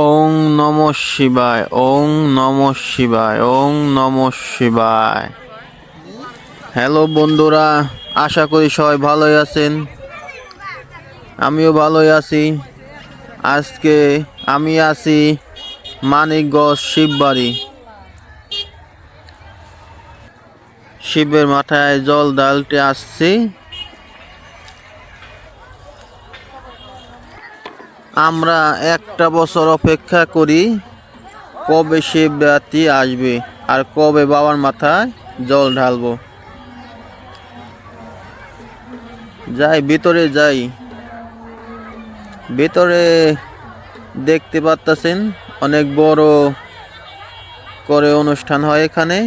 ওং নমঃ শিবায়, ওং নমঃ শিবায়, ওং নমঃ শিবায়। হ্যালো বন্ধুরা, আশা করি সবাই ভালোই আছেন। আমিও ভালোই আছি। আজকে আমি আছি মানিকগঞ্জ শিববাড়ি। শিবের মাথায় জল ঢালতে আসছি। আমরা একটা বছর অপেক্ষা করি কবে শিবরাত্রি আসবে আর কবে বাবার মাথায় জল ঢালবো। যাই ভিতরে যাই। ভিতরে দেখতে পাচ্ছেন অনেক বড় করে অনুষ্ঠান হয় এখানে।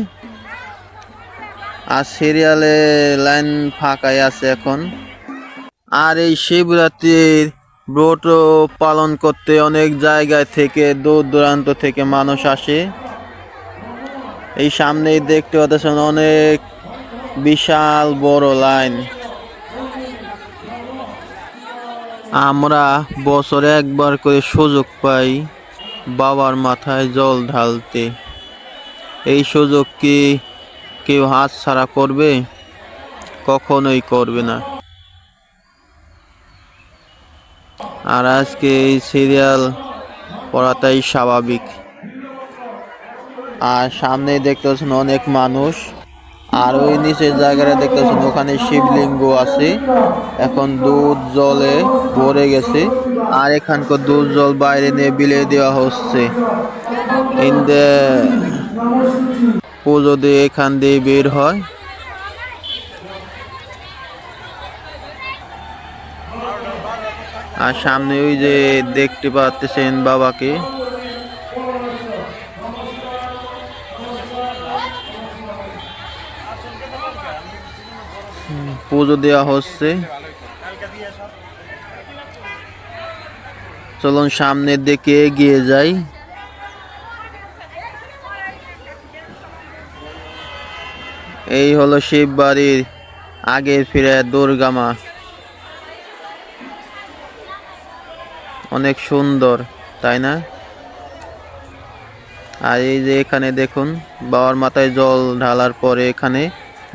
আর সিরিয়ালে লাইন ফাঁকাই আছে এখন। আর এই শিবরাত্রির ব্রত পালন করতে অনেক জায়গায় থেকে দূর দূরান্ত থেকে মানুষ আসে। এই সামনেই দেখতে পাচ্ছেন অনেক বিশাল বড় লাইন। আমরা বছরে একবার করে সুযোগ পাই বাবার মাথায় জল ঢালতে। এই সুযোগ কি কেউ হাতছাড়া করবে? কখনোই করবে না। আর আজকে এই সিরিয়াল পড়াটাই স্বাভাবিক। আর সামনে দেখতে পাচ্ছেন অনেক মানুষ। আর ওই নিচের জায়গাটা দেখতে পাচ্ছেন ওখানে শিবলিঙ্গ আছে। এখন দুধ জলে ভরে গেছে। আর এখানকার দুধ জল বাইরে নিয়ে বিলিয়ে দেওয়া হচ্ছে। পুজো দিয়ে এখান দিয়ে বের হয়। আর সামনে ওই যে দেখতে পাচ্ছেন বাবাকে। পুজো দেওয়া হচ্ছে। চলুন সামনের দিকে এগিয়ে যাই। এই হলো শিব বাড়ির আগের ফিরে দুর্গা মা। অনেক সুন্দর, তাই না? আর এই যে এখানে দেখুন বাবার মাথায় জল ঢালার পরে এখানে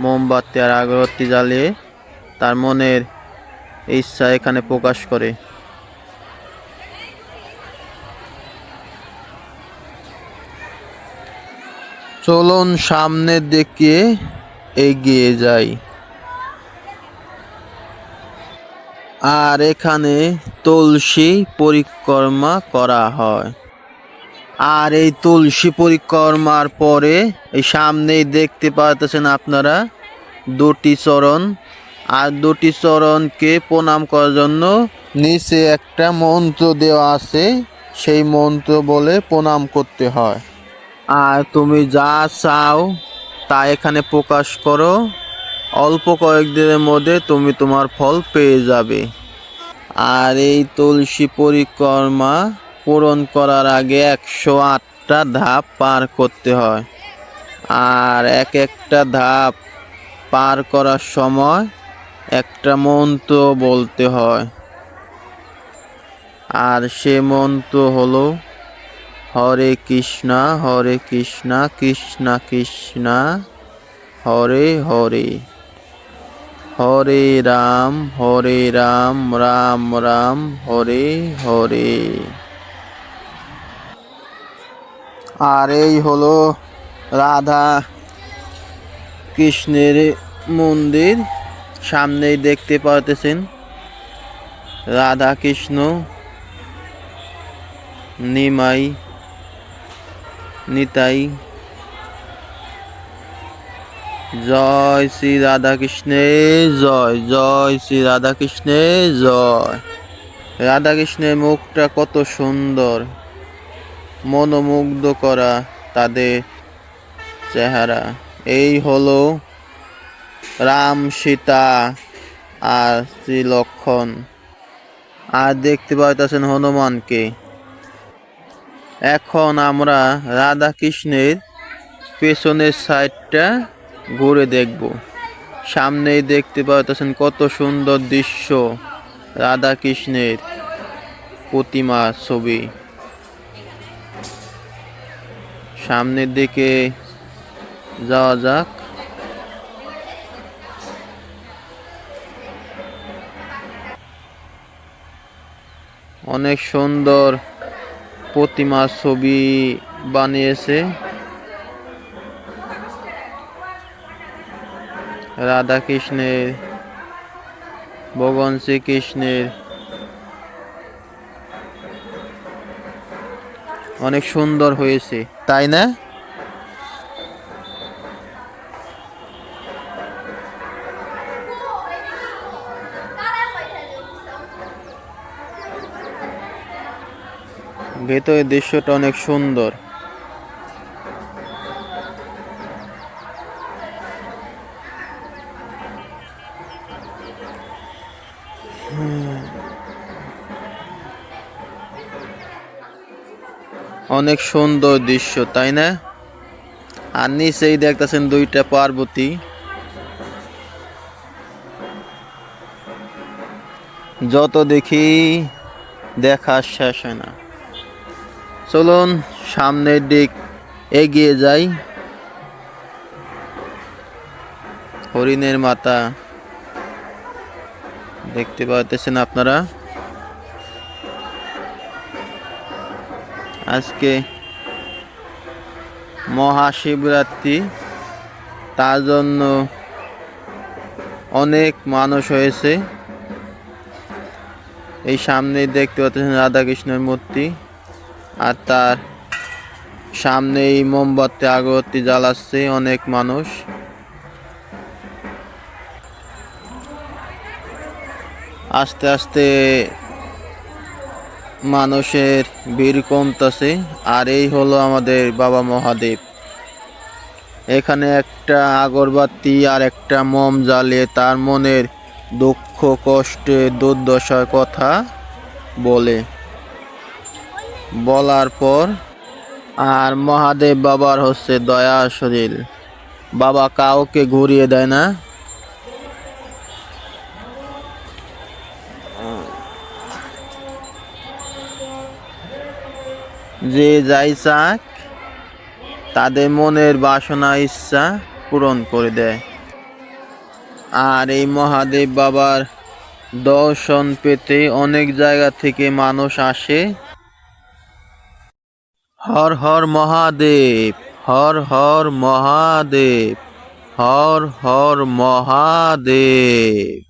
মোমবাতি আর আগরবাতি জ্বালিয়ে তার মনের ইচ্ছা এখানে প্রকাশ করে। চলুন সামনের দিকে এগিয়ে যাই। আর এখানে তুলসী পরিক্রমা করা হয়। আর এই তুলসী পরিক্রমার পরে এই সামনেই দেখতে পাচ্ছেন আপনারা দুটি চরণ। আর দুটি চরণকে প্রণাম করার জন্য নিচে একটা মন্ত্র দেওয়া আছে। সেই মন্ত্র বলে প্রণাম করতে হয়। আর তুমি যা চাও তা এখানে প্রকাশ করো। অল্প কয়েকদিনের মধ্যে তুমি তোমার ফল পেয়ে যাবে। আর এই তুলসী পরিক্রমা পূরণ করার আগে 108টা ধাপ পার করতে হয়। আর একটা ধাপ পার করার সময় একটা মন্ত্র বলতে হয়। আর সে মন্ত্র হলো হরে কৃষ্ণা কৃষ্ণা কৃষ্ণা হরে হরে, হরে রাম রাম রাম হরে হরে। আর এই হলো রাধা কৃষ্ণের মন্দির। সামনেই দেখতে পাচ্ছেন রাধা কৃষ্ণ নিমাই নিতাই। জয় শ্রী রাধা কৃষ্ণের জয়, জয় শ্রী রাধা কৃষ্ণের জয়। রাধা কৃষ্ণের মুখটা কত সুন্দর, মনোমুগ্ধ করা তাদের চেহারা। এই হলো রাম সীতা আর শ্রী লক্ষণ। আর দেখতে পাইতেছেন হনুমানকে। এখন আমরা রাধা কৃষ্ণের পেছনের সাইডটা ঘুরে দেখব। সামনেই দেখতে পাইতেছেন কত সুন্দর দৃশ্য, রাধা কৃষ্ণের প্রতিমা ছবি। সামনের দিকে যাওয়া যাক। অনেক সুন্দর প্রতিমার ছবি বানিয়েছে। রাধা কৃষ্ণের, ভগবান শ্রীকৃষ্ণের অনেক সুন্দর হয়েছে, তাই না? ভেতরের দৃশ্যটা অনেক সুন্দর। অনেক সুন্দর দৃশ্য, তাই না? আর নিচেই দেখতেছেন দুইটা পার্বতী। যত দেখি দেখা শেষ হয় না। চলুন সামনের দিক এগিয়ে যাই। হরিণের মাথা দেখতে পাচ্ছেন আপনারা। আজকে মহাশিবরাত্রি, তার জন্য অনেক মানুষ হয়েছে। এই সামনে দেখতে পাচ্ছেন রাধা কৃষ্ণের মূর্তি, আর তার সামনেই মোমবাতি আগরবাতি জ্বালাচ্ছে অনেক মানুষ। আস্তে আস্তে মানুষের ভিড় কমতেছে। আর এই হলো আমাদের বাবা মহাদেব। এখানে একটা আগরবাতি আর একটা মোম জ্বালিয়ে তার মনের দুঃখ, কষ্টে, দুর্দশার কথা বলার পর, আর মহাদেব বাবার হচ্ছে দয়া শরীর। বাবা কাউকে ঘুরিয়ে দেয় না। যে যাই চাক তাদের মনের বাসনা ইচ্ছা পূরণ করে দেয়। আর এই মহাদেব বাবার দর্শন পেতে অনেক জায়গা থেকে মানুষ আসে। হর হর মহাদেব, হর হর মহাদেব, হর হর মহাদেব।